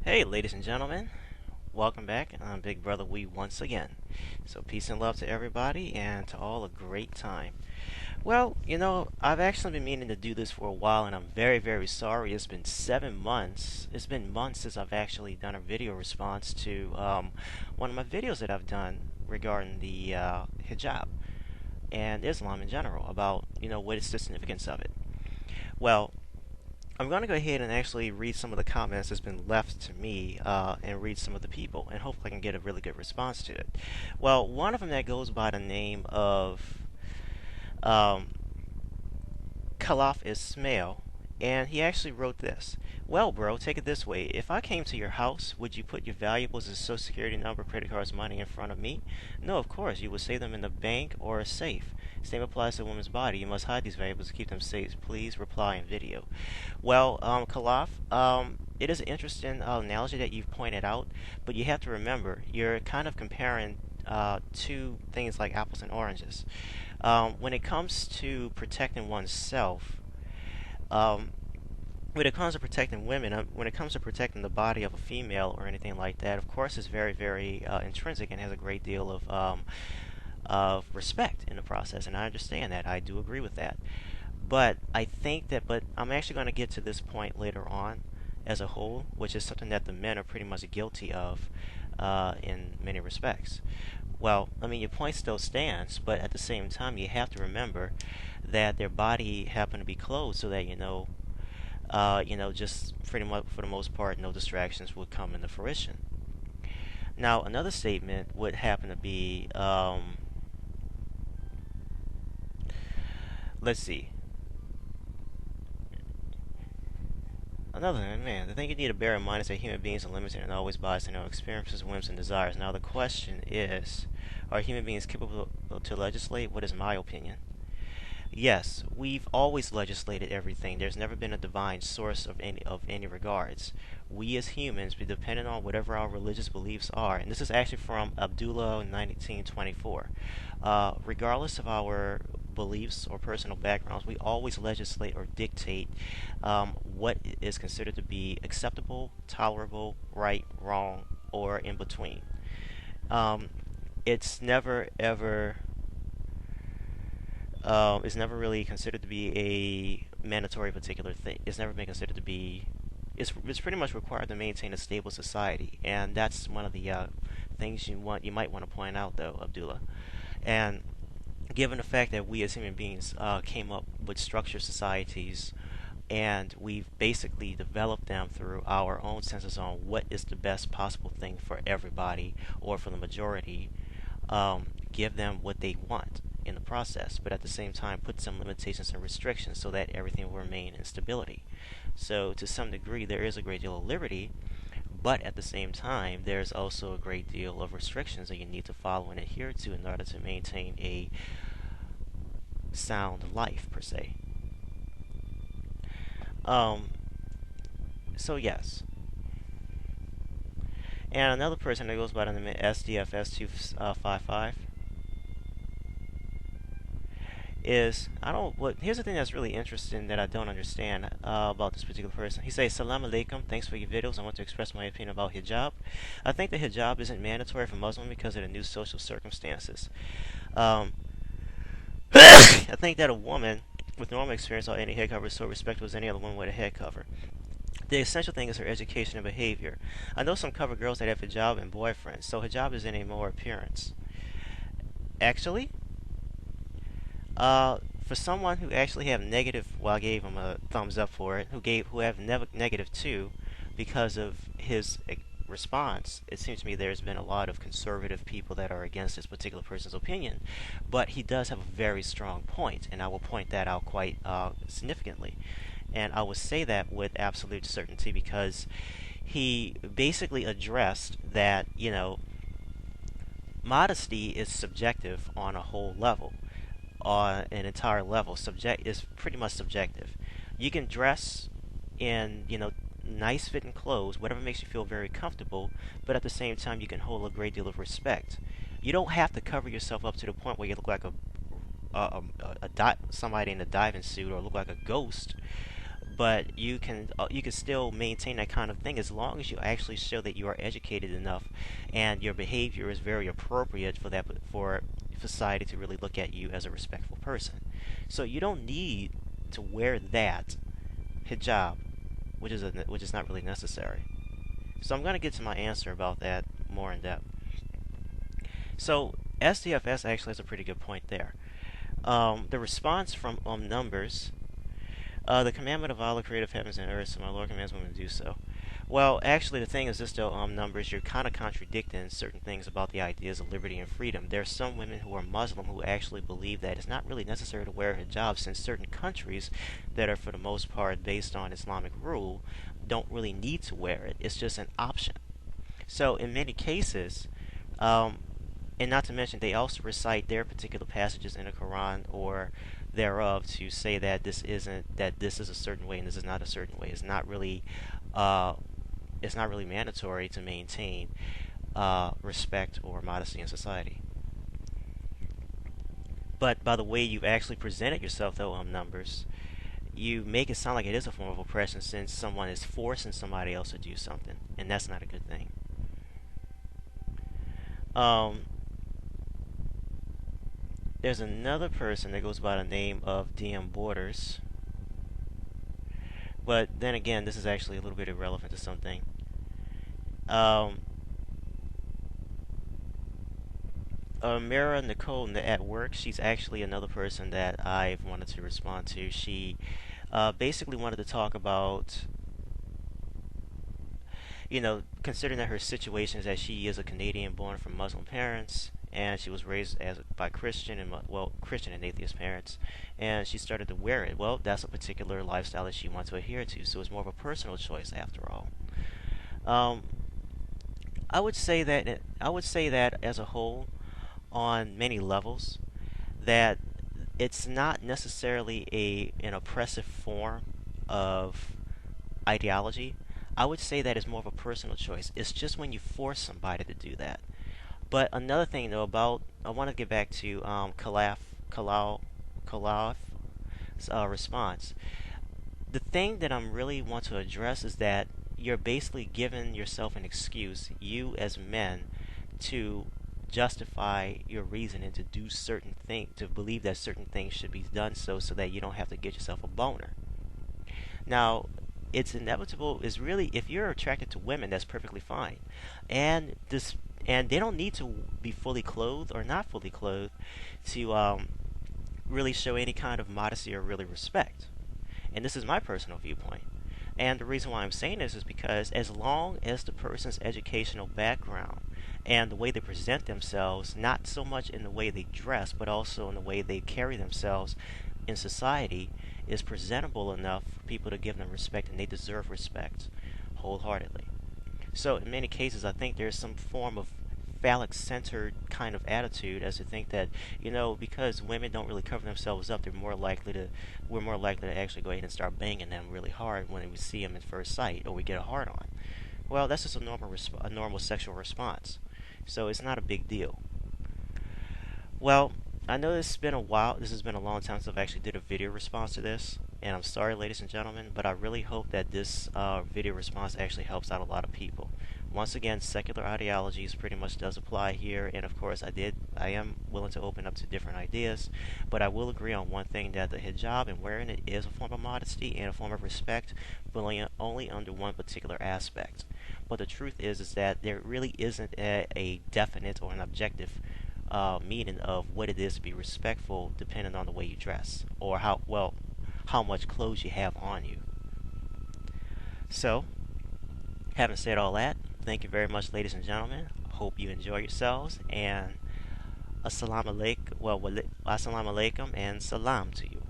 Hey, ladies and gentlemen, welcome back. I'm Big Brother Wee once again. So, peace and love to everybody and to all a great time. Well, I've actually been meaning to do this for a while, and I'm very, very sorry. It's been 7 months. It's been months since I've actually done a video response to one of my videos that I've done regarding the hijab and Islam in general, about, what is the significance of it. Well, I'm going to go ahead and actually read some of the comments that's been left to me and read some of the people, and hopefully I can get a really good response to it. Well, one of them that goes by the name of um, Khalaf Ismail, and he actually wrote this. Well, bro, take it this way. If I came to your house, would you put your valuables as social security number, credit cards, money in front of me? No, of course. You would save them in the bank or a safe. Same applies to a woman's body. You must hide these valuables to keep them safe. Please reply in video. Well, Khalaf, it is an interesting analogy that you've pointed out, but you have to remember you're kind of comparing two things like apples and oranges. When it comes to protecting oneself, um, when it comes to protecting women, when it comes to protecting the body of a female or anything like that, of course, it's very, very intrinsic and has a great deal of respect in the process, and I understand that. I do agree with that. But I think that, but I'm actually going to get to this point later on as a whole, which is something that the men are pretty much guilty of in many respects. Well, I mean, your point still stands, but at the same time, you have to remember that their body happened to be closed so that, just pretty much for the most part, no distractions would come into fruition. Now, another statement would happen to be, let's see. Another thing, man, the thing you need to bear in mind is that human beings are limited and always biased in their experiences, whims, and desires. Now, the question is, are human beings capable to legislate? What is my opinion? Yes, we've always legislated everything. There's never been a divine source of any regards. We as humans, be dependent on whatever our religious beliefs are, and this is actually from Abdullah 1924. Regardless of our beliefs or personal backgrounds, we always legislate or dictate what is considered to be acceptable, tolerable, right, wrong, or in between. Um, it's never ever is never really considered to be a mandatory particular thing. It's never been considered to be. It's pretty much required to maintain a stable society, and that's one of the things you might want to point out, though, Abdullah. And given the fact that we as human beings came up with structured societies, and we've basically developed them through our own senses on what is the best possible thing for everybody or for the majority, give them what they want in the process, but at the same time put some limitations and restrictions so that everything will remain in stability. So to some degree there is a great deal of liberty, but at the same time there's also a great deal of restrictions that you need to follow and adhere to in order to maintain a sound life per se. Um, so yes. And another person that goes by the name of SDFS255 is I don't what here's the thing that's really interesting that I don't understand about this particular person. He says, "Salam alaikum, thanks for your videos. I want to express my opinion about hijab. I think the hijab isn't mandatory for Muslims because of the new social circumstances. Um, I think that a woman with normal experience or any head cover is so respectable as any other woman with a head cover. The essential thing is her education and behavior. I know some cover girls that have hijab and boyfriends, so hijab is in a more appearance. Actually, for someone who actually have negative, well, I gave him a thumbs up for it. Who have negative too, because of his response. It seems to me there's been a lot of conservative people that are against this particular person's opinion, but he does have a very strong point, and I will point that out quite significantly. And I will say that with absolute certainty because he basically addressed that, modesty is subjective on a whole level, on an entire level. Subject is pretty much subjective. You can dress in, nice fitting clothes, whatever makes you feel very comfortable, but at the same time you can hold a great deal of respect. You don't have to cover yourself up to the point where you look like somebody in a diving suit or look like a ghost, but you can still maintain that kind of thing as long as you actually show that you are educated enough and your behavior is very appropriate for society to really look at you as a respectful person. So you don't need to wear that hijab, which is not really necessary. So I'm going to get to my answer about that more in depth. So SDFS actually has a pretty good point there. The response from Numbers, the commandment of Allah, creator of heavens and earth, so my Lord commands women to do so. Well, actually, the thing is this, though, Numbers, you're kind of contradicting certain things about the ideas of liberty and freedom. There are some women who are Muslim who actually believe that it's not really necessary to wear hijab, since certain countries that are, for the most part, based on Islamic rule, don't really need to wear it. It's just an option. So, in many cases, um, and not to mention, they also recite their particular passages in the Quran or thereof to say that this is a certain way and this is not a certain way. Uh, it's not really mandatory to maintain respect or modesty in society. But by the way you've actually presented yourself, though, Numbers, you make it sound like it is a form of oppression since someone is forcing somebody else to do something, and that's not a good thing. Um, there's another person that goes by the name of DM Borders, but then again, this is actually a little bit irrelevant to something. Um, Mira Nicole at work, she's actually another person that I've wanted to respond to. She basically wanted to talk about, considering that her situation is that she is a Canadian born from Muslim parents, and she was raised by Christian Christian and atheist parents, and she started to wear it. Well, that's a particular lifestyle that she wants to adhere to, so it's more of a personal choice after all. Um, I would say that as a whole, on many levels, that it's not necessarily an oppressive form of ideology. I would say that it's more of a personal choice. It's just when you force somebody to do that. But another thing, though, I want to get back to Kalaf's response. The thing that I'm really want to address is that you're basically giving yourself an excuse, you as men, to justify your reasoning to do certain things, to believe that certain things should be done so that you don't have to get yourself a boner. Now, it's inevitable. Is really, if you're attracted to women, that's perfectly fine, and they don't need to be fully clothed or not fully clothed to really show any kind of modesty or really respect. And this is my personal viewpoint. And the reason why I'm saying this is because as long as the person's educational background and the way they present themselves, not so much in the way they dress, but also in the way they carry themselves in society, is presentable enough for people to give them respect, and they deserve respect wholeheartedly. So in many cases, I think there's some form of phallic-centered kind of attitude as to think that, because women don't really cover themselves up, we're more likely to actually go ahead and start banging them really hard when we see them at first sight, or we get a hard on. Well, that's just a normal sexual response. So it's not a big deal. Well, I know this has been a while. This has been a long time since I've actually did a video response to this, and I'm sorry, ladies and gentlemen, but I really hope that this video response actually helps out a lot of people. Once again, secular ideologies pretty much does apply here, and of course I am willing to open up to different ideas, but I will agree on one thing, that the hijab and wearing it is a form of modesty and a form of respect, but only under one particular aspect. But the truth is that there really isn't a definite or an objective meaning of what it is to be respectful, depending on the way you dress or how much clothes you have on you. So, having said all that, thank you very much, ladies and gentlemen. Hope you enjoy yourselves, and assalamu alaikum, assalamu alaikum and salam to you.